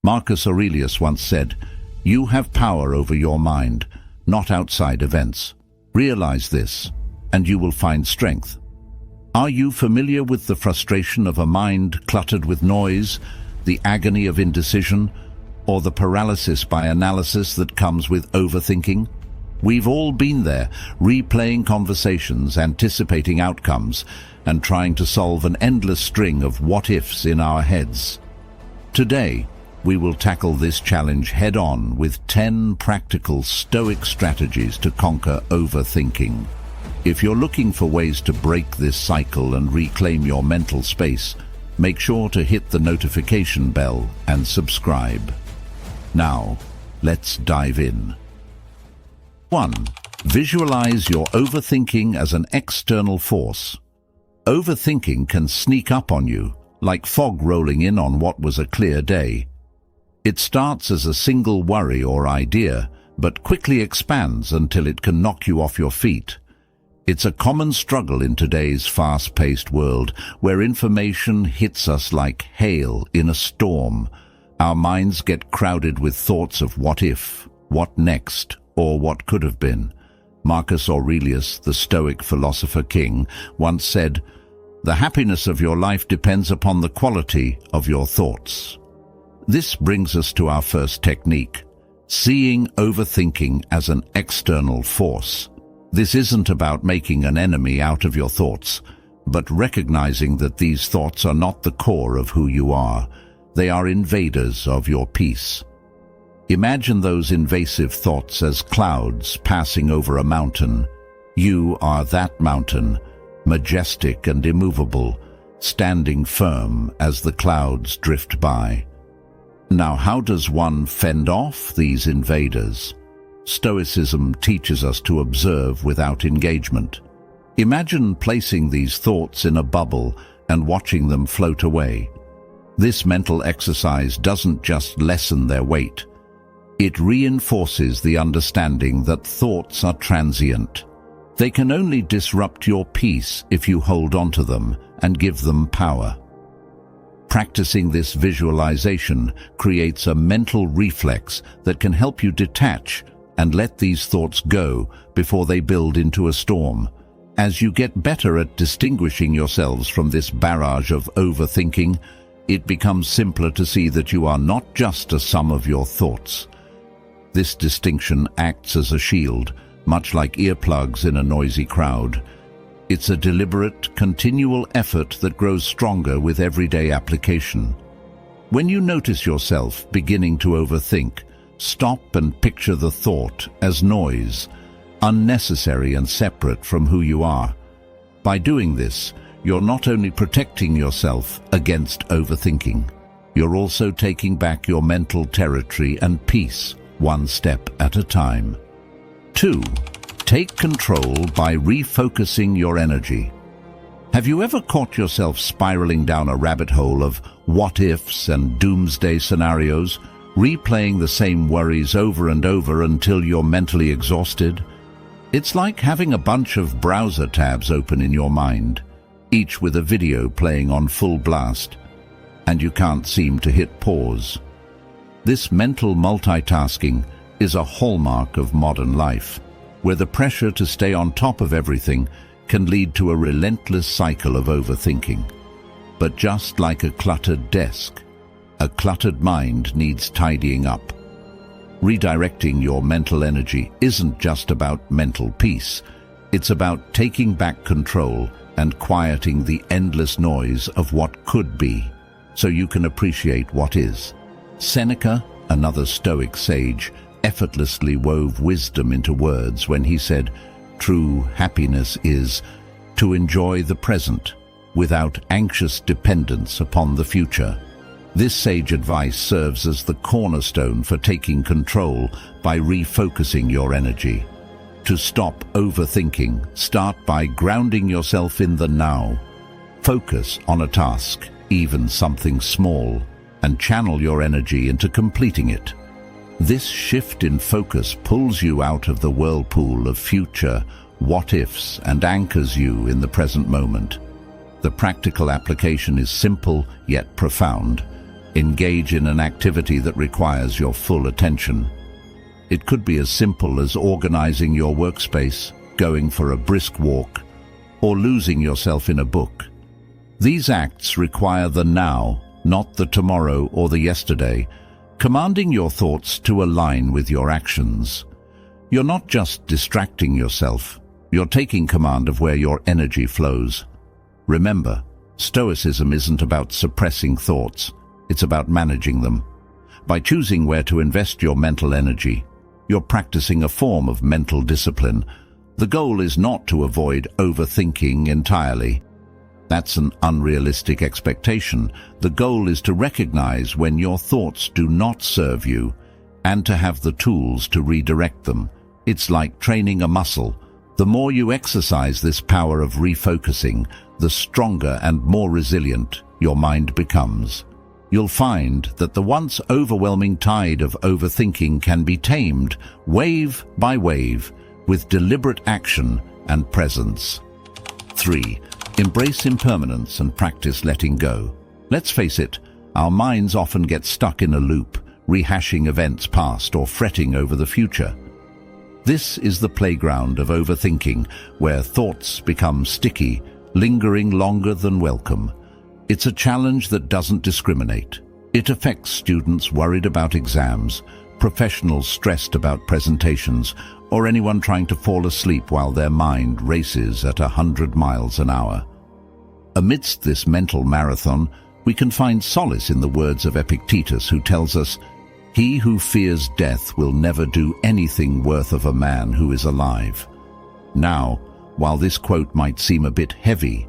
Marcus Aurelius once said, "You have power over your mind, not outside events. Realize this, and you will find strength." Are you familiar with the frustration of a mind cluttered with noise, the agony of indecision, or the paralysis by analysis that comes with overthinking? We've all been there, replaying conversations, anticipating outcomes, and trying to solve an endless string of what-ifs in our heads. Today, we will tackle this challenge head-on with 10 practical Stoic strategies to conquer overthinking. If you're looking for ways to break this cycle and reclaim your mental space, make sure to hit the notification bell and subscribe. Now, let's dive in. 1. Visualize your overthinking as an external force. Overthinking can sneak up on you, like fog rolling in on what was a clear day. It starts as a single worry or idea, but quickly expands until it can knock you off your feet. It's a common struggle in today's fast-paced world, where information hits us like hail in a storm. Our minds get crowded with thoughts of what if, what next, or what could have been. Marcus Aurelius, the Stoic philosopher king, once said, "The happiness of your life depends upon the quality of your thoughts." This brings us to our first technique, seeing overthinking as an external force. This isn't about making an enemy out of your thoughts, but recognizing that these thoughts are not the core of who you are. They are invaders of your peace. Imagine those invasive thoughts as clouds passing over a mountain. You are that mountain, majestic and immovable, standing firm as the clouds drift by. Now, how does one fend off these invaders? Stoicism teaches us to observe without engagement. Imagine placing these thoughts in a bubble and watching them float away. This mental exercise doesn't just lessen their weight. It reinforces the understanding that thoughts are transient. They can only disrupt your peace if you hold onto them and give them power. Practicing this visualization creates a mental reflex that can help you detach and let these thoughts go before they build into a storm. As you get better at distinguishing yourselves from this barrage of overthinking, it becomes simpler to see that you are not just a sum of your thoughts. This distinction acts as a shield, much like earplugs in a noisy crowd. It's a deliberate, continual effort that grows stronger with everyday application. When you notice yourself beginning to overthink, stop and picture the thought as noise, unnecessary and separate from who you are. By doing this, you're not only protecting yourself against overthinking, you're also taking back your mental territory and peace, one step at a time. 2. Take control by refocusing your energy. Have you ever caught yourself spiraling down a rabbit hole of what-ifs and doomsday scenarios, replaying the same worries over and over until you're mentally exhausted? It's like having a bunch of browser tabs open in your mind, each with a video playing on full blast, and you can't seem to hit pause. This mental multitasking is a hallmark of modern life, where the pressure to stay on top of everything can lead to a relentless cycle of overthinking. But just like a cluttered desk, a cluttered mind needs tidying up. Redirecting your mental energy isn't just about mental peace. It's about taking back control and quieting the endless noise of what could be, so you can appreciate what is. Seneca, another Stoic sage, effortlessly wove wisdom into words when he said, "True happiness is to enjoy the present without anxious dependence upon the future." This sage advice serves as the cornerstone for taking control by refocusing your energy. To stop overthinking, start by grounding yourself in the now. Focus on a task, even something small, and channel your energy into completing it. This shift in focus pulls you out of the whirlpool of future what-ifs and anchors you in the present moment. The practical application is simple yet profound. engage in an activity that requires your full attention. It could be as simple as organizing your workspace, going for a brisk walk, or losing yourself in a book. These acts require the now, not the tomorrow or the yesterday, commanding your thoughts to align with your actions. You're not just distracting yourself, you're taking command of where your energy flows. Remember, Stoicism isn't about suppressing thoughts, it's about managing them. By choosing where to invest your mental energy, you're practicing a form of mental discipline. The goal is not to avoid overthinking entirely. That's an unrealistic expectation. The goal is to recognize when your thoughts do not serve you and to have the tools to redirect them. It's like training a muscle. The more you exercise this power of refocusing, the stronger and more resilient your mind becomes. You'll find that the once overwhelming tide of overthinking can be tamed wave by wave with deliberate action and presence. 3. Embrace impermanence and practice letting go. Let's face it, our minds often get stuck in a loop, rehashing events past or fretting over the future. This is the playground of overthinking, where thoughts become sticky, lingering longer than welcome. It's a challenge that doesn't discriminate. It affects students worried about exams, professionals stressed about presentations, or anyone trying to fall asleep while their mind races at 100 miles an hour. Amidst this mental marathon, we can find solace in the words of Epictetus, who tells us, "He who fears death will never do anything worth of a man who is alive." Now, while this quote might seem a bit heavy,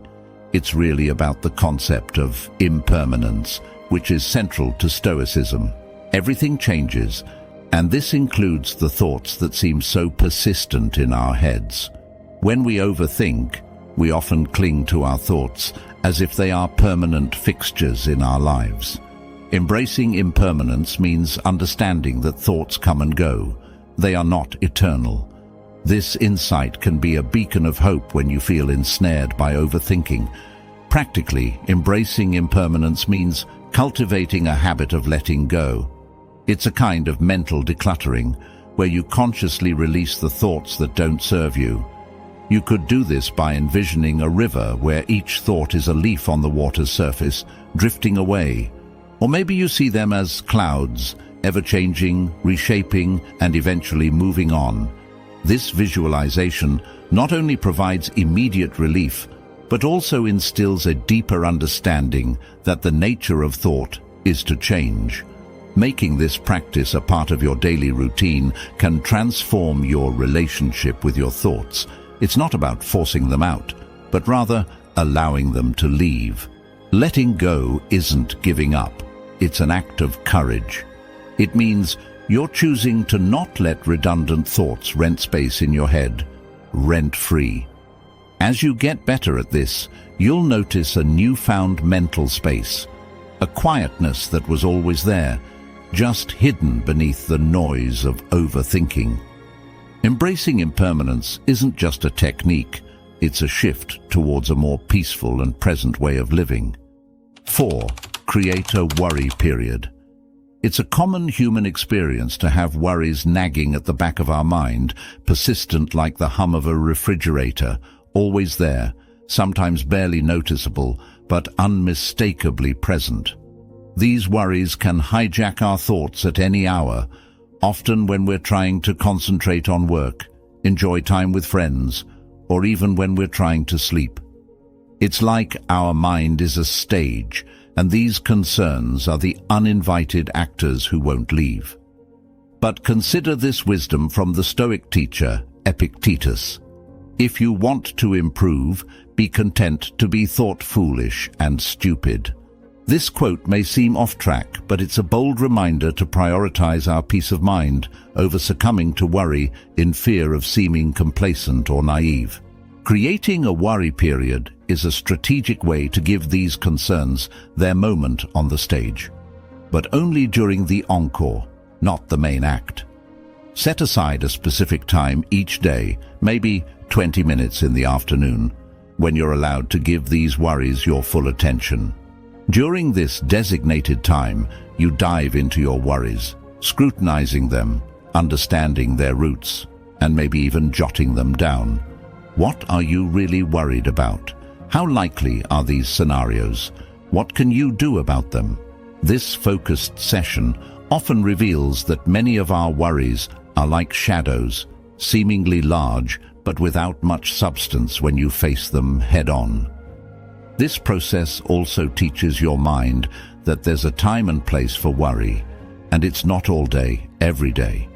it's really about the concept of impermanence, which is central to Stoicism. Everything changes, and this includes the thoughts that seem so persistent in our heads. When we overthink, we often cling to our thoughts as if they are permanent fixtures in our lives. Embracing impermanence means understanding that thoughts come and go. They are not eternal. This insight can be a beacon of hope when you feel ensnared by overthinking. Practically, embracing impermanence means cultivating a habit of letting go. It's a kind of mental decluttering, where you consciously release the thoughts that don't serve you. You could do this by envisioning a river where each thought is a leaf on the water's surface, drifting away. Or maybe you see them as clouds, ever-changing, reshaping, and eventually moving on. This visualization not only provides immediate relief, but also instills a deeper understanding that the nature of thought is to change. Making this practice a part of your daily routine can transform your relationship with your thoughts. It's not about forcing them out, but rather allowing them to leave. Letting go isn't giving up. It's an act of courage. It means you're choosing to not let redundant thoughts rent space in your head, rent-free. As you get better at this, you'll notice a newfound mental space, a quietness that was always there, just hidden beneath the noise of overthinking. Embracing impermanence isn't just a technique, it's a shift towards a more peaceful and present way of living. 4. Create a worry period. It's a common human experience to have worries nagging at the back of our mind, persistent like the hum of a refrigerator, always there, sometimes barely noticeable, but unmistakably present. These worries can hijack our thoughts at any hour, often when we're trying to concentrate on work, enjoy time with friends, or even when we're trying to sleep. It's like our mind is a stage, and these concerns are the uninvited actors who won't leave. But consider this wisdom from the Stoic teacher, Epictetus. If you want to improve, be content to be thought foolish and stupid. This quote may seem off track, but it's a bold reminder to prioritize our peace of mind over succumbing to worry in fear of seeming complacent or naive. Creating a worry period is a strategic way to give these concerns their moment on the stage, but only during the encore, not the main act. Set aside a specific time each day, maybe 20 minutes in the afternoon, when you're allowed to give these worries your full attention. During this designated time, you dive into your worries, scrutinizing them, understanding their roots, and maybe even jotting them down. What are you really worried about? How likely are these scenarios? What can you do about them? This focused session often reveals that many of our worries are like shadows, seemingly large but without much substance when you face them head-on. This process also teaches your mind that there's a time and place for worry, and it's not all day, every day.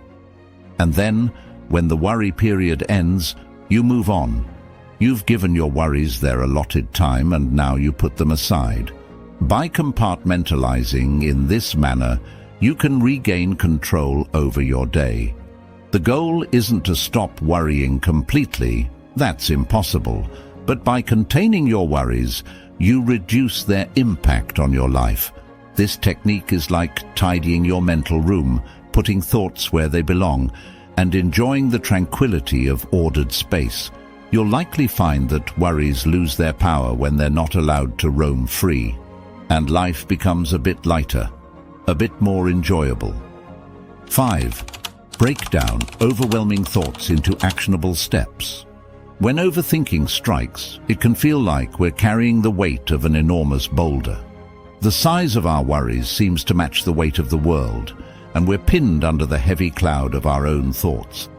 And then, when the worry period ends, you move on. You've given your worries their allotted time and now you put them aside. By compartmentalizing in this manner, you can regain control over your day. The goal isn't to stop worrying completely, that's impossible, but by containing your worries, you reduce their impact on your life. This technique is like tidying your mental room, putting thoughts where they belong, and enjoying the tranquility of ordered space. You'll likely find that worries lose their power when they're not allowed to roam free, and life becomes a bit lighter, a bit more enjoyable. 5. Break down overwhelming thoughts into actionable steps. When overthinking strikes, it can feel like we're carrying the weight of an enormous boulder. The size of our worries seems to match the weight of the world, and we're pinned under the heavy cloud of our own thoughts.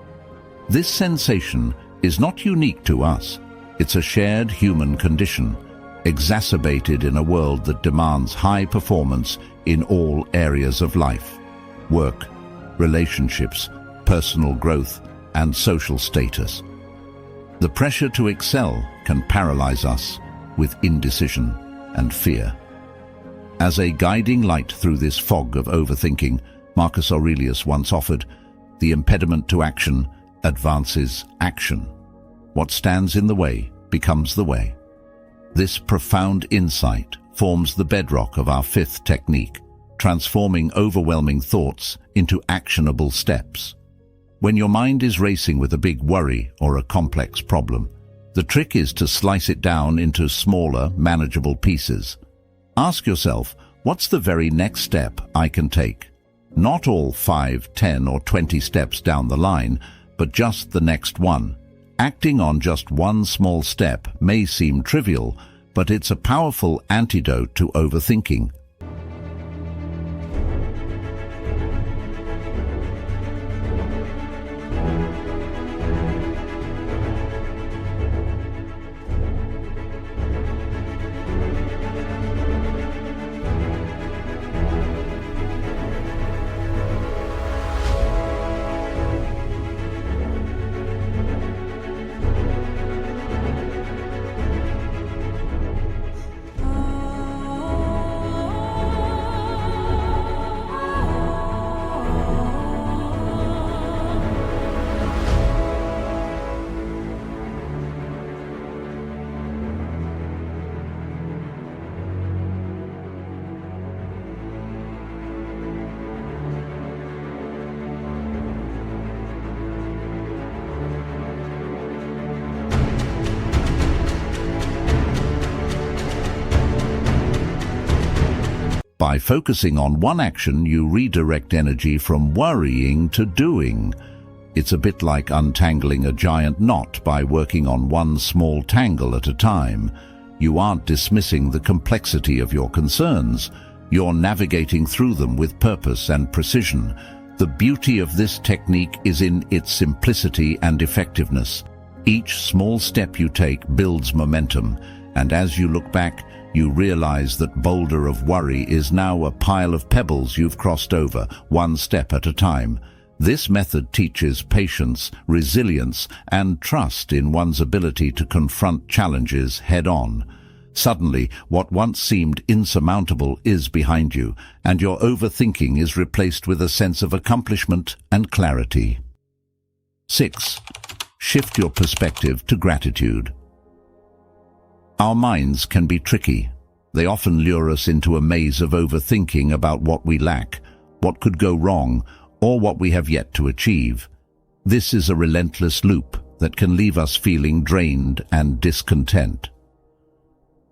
This sensation is not unique to us. It's a shared human condition, exacerbated in a world that demands high performance in all areas of life: work, relationships, personal growth, and social status. The pressure to excel can paralyze us with indecision and fear. As a guiding light through this fog of overthinking, Marcus Aurelius once offered, "The impediment to action advances action. What stands in the way becomes the way." This profound insight forms the bedrock of our fifth technique, transforming overwhelming thoughts into actionable steps. When your mind is racing with a big worry or a complex problem, the trick is to slice it down into smaller, manageable pieces. Ask yourself, what's the very next step I can take? Not all 5, 10, or 20 steps down the line, but just the next one. Acting on just one small step may seem trivial, but it's a powerful antidote to overthinking. By focusing on one action, you redirect energy from worrying to doing. It's a bit like untangling a giant knot by working on one small tangle at a time. You aren't dismissing the complexity of your concerns. You're navigating through them with purpose and precision. The beauty of this technique is in its simplicity and effectiveness. Each small step you take builds momentum, and as you look back, you realize that boulder of worry is now a pile of pebbles you've crossed over, one step at a time. This method teaches patience, resilience, and trust in one's ability to confront challenges head-on. Suddenly, what once seemed insurmountable is behind you, and your overthinking is replaced with a sense of accomplishment and clarity. 6. Shift your perspective to gratitude. Our minds can be tricky. They often lure us into a maze of overthinking about what we lack, what could go wrong, or what we have yet to achieve. This is a relentless loop that can leave us feeling drained and discontent.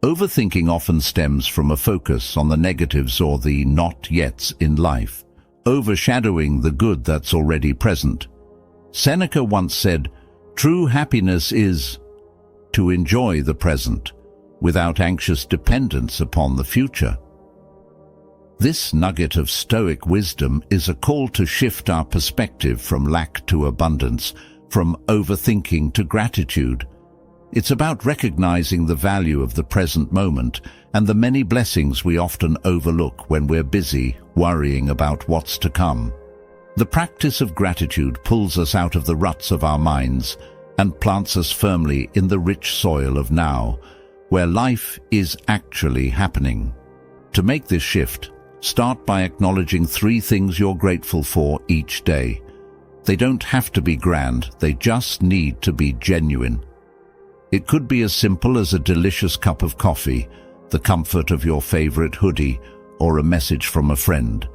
Overthinking often stems from a focus on the negatives or the not-yets in life, overshadowing the good that's already present. Seneca once said, "True happiness is to enjoy the present, without anxious dependence upon the future." This nugget of Stoic wisdom is a call to shift our perspective from lack to abundance, from overthinking to gratitude. It's about recognizing the value of the present moment and the many blessings we often overlook when we're busy worrying about what's to come. The practice of gratitude pulls us out of the ruts of our minds and plants us firmly in the rich soil of now, where life is actually happening. To make this shift, start by acknowledging 3 things you're grateful for each day. They don't have to be grand, they just need to be genuine. It could be as simple as a delicious cup of coffee, the comfort of your favorite hoodie, or a message from a friend.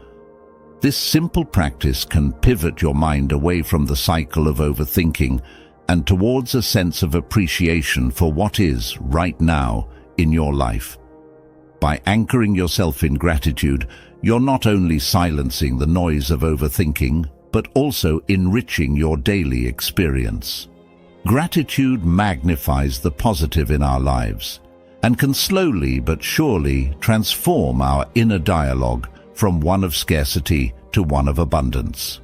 This simple practice can pivot your mind away from the cycle of overthinking and towards a sense of appreciation for what is right now in your life. By anchoring yourself in gratitude, you're not only silencing the noise of overthinking, but also enriching your daily experience. Gratitude magnifies the positive in our lives and can slowly but surely transform our inner dialogue from one of scarcity to one of abundance.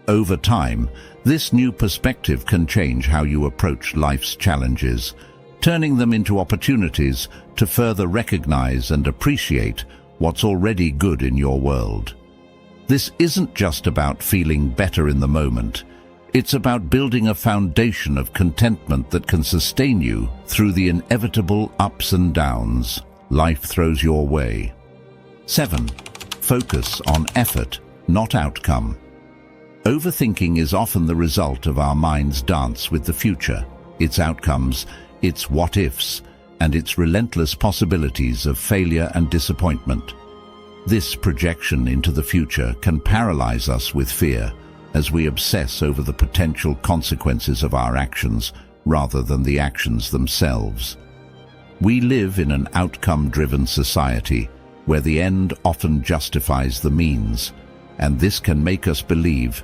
Over time, this new perspective can change how you approach life's challenges, turning them into opportunities to further recognize and appreciate what's already good in your world. This isn't just about feeling better in the moment. It's about building a foundation of contentment that can sustain you through the inevitable ups and downs life throws your way. 7. Focus on effort, not outcome. Overthinking is often the result of our mind's dance with the future, its outcomes, its what-ifs, and its relentless possibilities of failure and disappointment. This projection into the future can paralyze us with fear, as we obsess over the potential consequences of our actions rather than the actions themselves. We live in an outcome-driven society where the end often justifies the means, and this can make us believe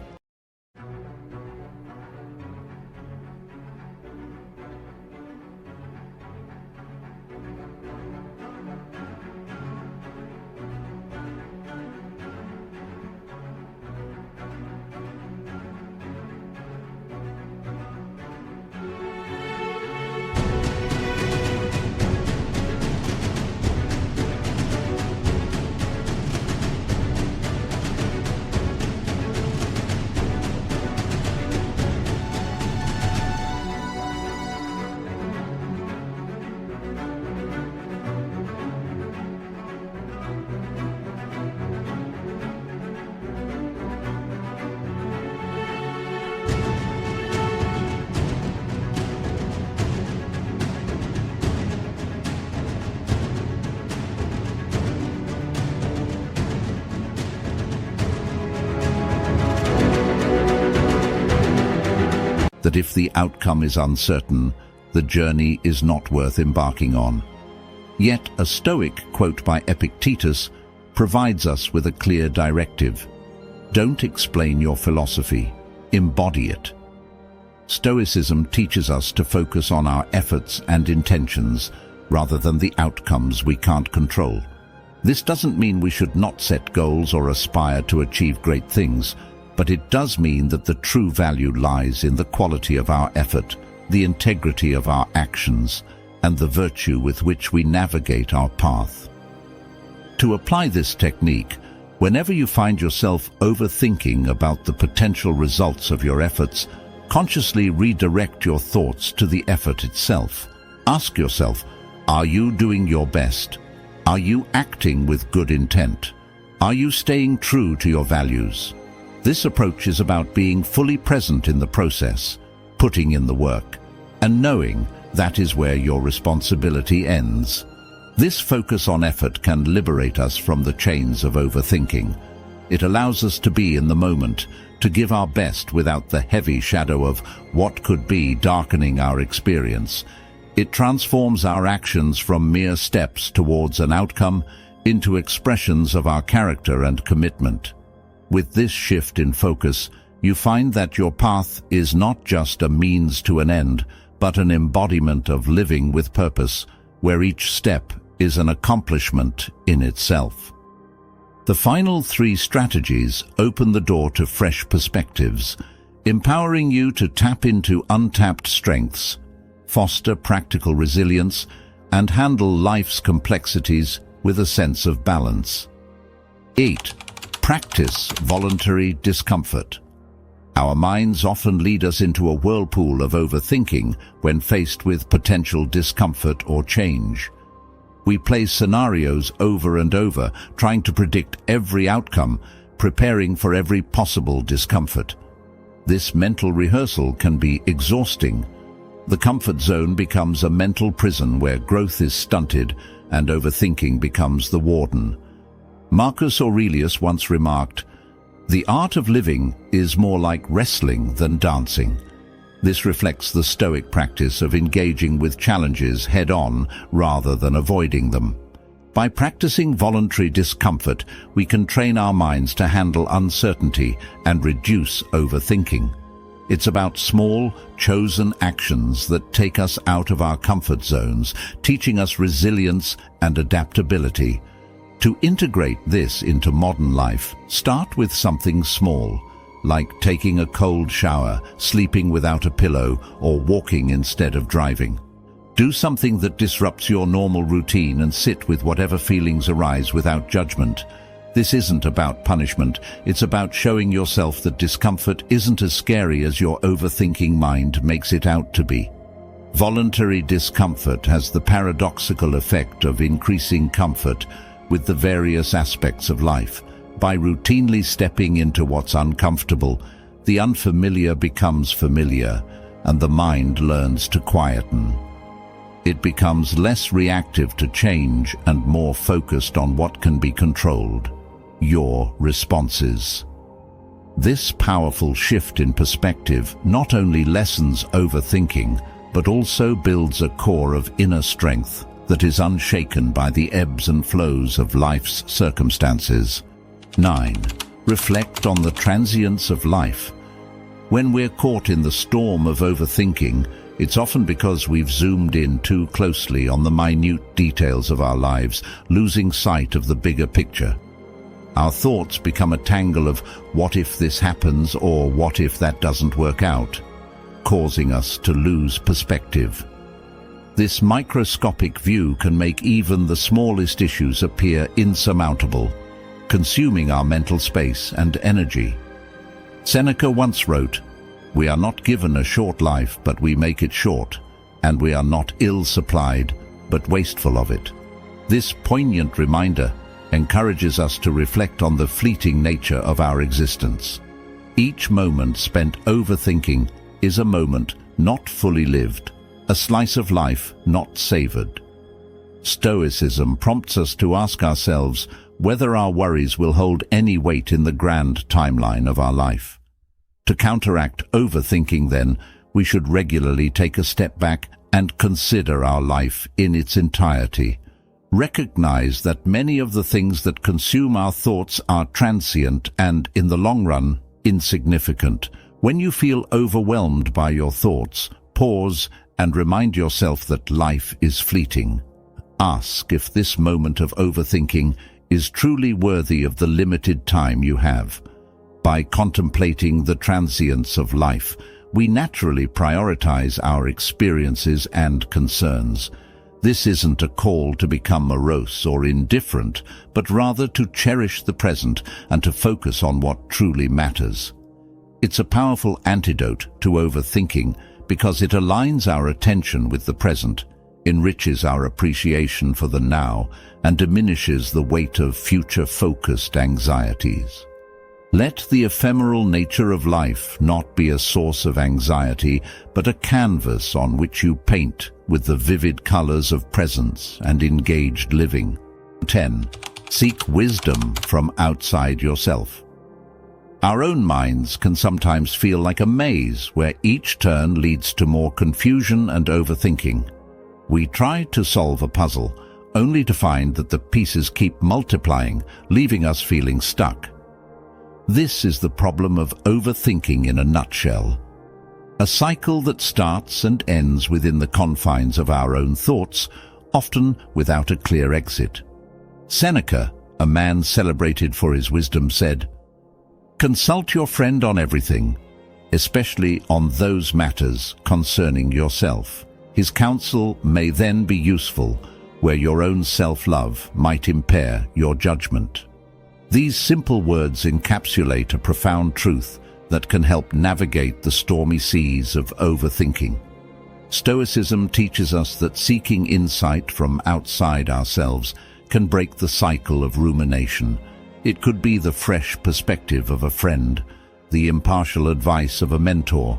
that if the outcome is uncertain, the journey is not worth embarking on. Yet a Stoic quote by Epictetus provides us with a clear directive. Don't explain your philosophy, embody it. Stoicism teaches us to focus on our efforts and intentions rather than the outcomes we can't control. This doesn't mean we should not set goals or aspire to achieve great things, but it does mean that the true value lies in the quality of our effort, the integrity of our actions, and the virtue with which we navigate our path. To apply this technique, whenever you find yourself overthinking about the potential results of your efforts, consciously redirect your thoughts to the effort itself. Ask yourself, are you doing your best? Are you acting with good intent? Are you staying true to your values? This approach is about being fully present in the process, putting in the work, and knowing that is where your responsibility ends. This focus on effort can liberate us from the chains of overthinking. It allows us to be in the moment, to give our best without the heavy shadow of what could be darkening our experience. It transforms our actions from mere steps towards an outcome into expressions of our character and commitment. With this shift in focus, you find that your path is not just a means to an end, but an embodiment of living with purpose, where each step is an accomplishment in itself. The final 3 strategies open the door to fresh perspectives, empowering you to tap into untapped strengths, foster practical resilience, and handle life's complexities with a sense of balance. 8. Practice voluntary discomfort. Our minds often lead us into a whirlpool of overthinking when faced with potential discomfort or change. We play scenarios over and over, trying to predict every outcome, preparing for every possible discomfort. This mental rehearsal can be exhausting. The comfort zone becomes a mental prison where growth is stunted and overthinking becomes the warden. Marcus Aurelius once remarked, "The art of living is more like wrestling than dancing." This reflects the Stoic practice of engaging with challenges head-on rather than avoiding them. By practicing voluntary discomfort, we can train our minds to handle uncertainty and reduce overthinking. It's about small, chosen actions that take us out of our comfort zones, teaching us resilience and adaptability. To integrate this into modern life, start with something small, like taking a cold shower, sleeping without a pillow, or walking instead of driving. Do something that disrupts your normal routine and sit with whatever feelings arise without judgment. This isn't about punishment, it's about showing yourself that discomfort isn't as scary as your overthinking mind makes it out to be. Voluntary discomfort has the paradoxical effect of increasing comfort with the various aspects of life. By routinely stepping into what's uncomfortable, the unfamiliar becomes familiar, and the mind learns to quieten. It becomes less reactive to change and more focused on what can be controlled: your responses. This powerful shift in perspective not only lessens overthinking, but also builds a core of inner strength that is unshaken by the ebbs and flows of life's circumstances. 9. Reflect on the transience of life. When we're caught in the storm of overthinking, it's often because we've zoomed in too closely on the minute details of our lives, losing sight of the bigger picture. Our thoughts become a tangle of what if this happens or what if that doesn't work out, causing us to lose perspective. This microscopic view can make even the smallest issues appear insurmountable, consuming our mental space and energy. Seneca once wrote, "We are not given a short life, but we make it short, and we are not ill-supplied, but wasteful of it." This poignant reminder encourages us to reflect on the fleeting nature of our existence. Each moment spent overthinking is a moment not fully lived, a slice of life not savored. Stoicism prompts us to ask ourselves whether our worries will hold any weight in the grand timeline of our life. To counteract overthinking, then, we should regularly take a step back and consider our life in its entirety. Recognize that many of the things that consume our thoughts are transient and, in the long run, insignificant. When you feel overwhelmed by your thoughts, pause and remind yourself that life is fleeting. Ask if this moment of overthinking is truly worthy of the limited time you have. By contemplating the transience of life, we naturally prioritize our experiences and concerns. This isn't a call to become morose or indifferent, but rather to cherish the present and to focus on what truly matters. It's a powerful antidote to overthinking because it aligns our attention with the present, enriches our appreciation for the now, and diminishes the weight of future-focused anxieties. Let the ephemeral nature of life not be a source of anxiety, but a canvas on which you paint with the vivid colors of presence and engaged living. 10. Seek wisdom from outside yourself. Our own minds can sometimes feel like a maze where each turn leads to more confusion and overthinking. We try to solve a puzzle, only to find that the pieces keep multiplying, leaving us feeling stuck. This is the problem of overthinking in a nutshell. A cycle that starts and ends within the confines of our own thoughts, often without a clear exit. Seneca, a man celebrated for his wisdom, said, "Consult your friend on everything, especially on those matters concerning yourself. His counsel may then be useful, where your own self-love might impair your judgment." These simple words encapsulate a profound truth that can help navigate the stormy seas of overthinking. Stoicism teaches us that seeking insight from outside ourselves can break the cycle of rumination. It could be the fresh perspective of a friend, the impartial advice of a mentor,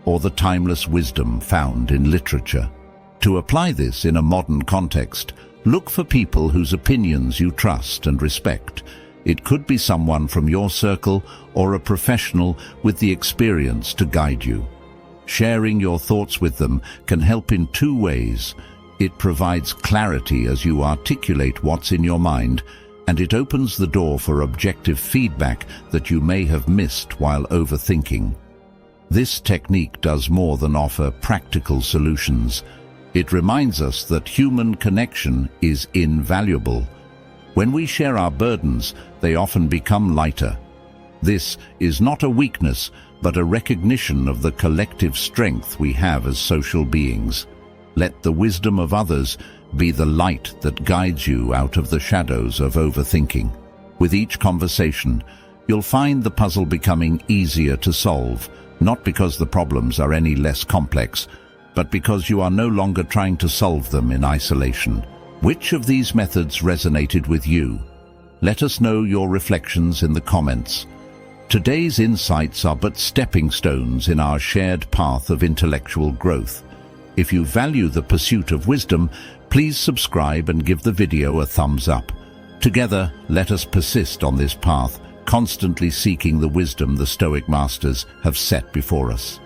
or the timeless wisdom found in literature. To apply this in a modern context, look for people whose opinions you trust and respect. It could be someone from your circle or a professional with the experience to guide you. Sharing your thoughts with them can help in two ways. It provides clarity as you articulate what's in your mind, and it opens the door for objective feedback that you may have missed while overthinking. This technique does more than offer practical solutions. It reminds us that human connection is invaluable. When we share our burdens, they often become lighter. This is not a weakness, but a recognition of the collective strength we have as social beings. Let the wisdom of others be the light that guides you out of the shadows of overthinking. With each conversation, you'll find the puzzle becoming easier to solve, not because the problems are any less complex, but because you are no longer trying to solve them in isolation. Which of these methods resonated with you? Let us know your reflections in the comments. Today's insights are but stepping stones in our shared path of intellectual growth. If you value the pursuit of wisdom, please subscribe and give the video a thumbs up. Together, let us persist on this path, constantly seeking the wisdom the Stoic masters have set before us.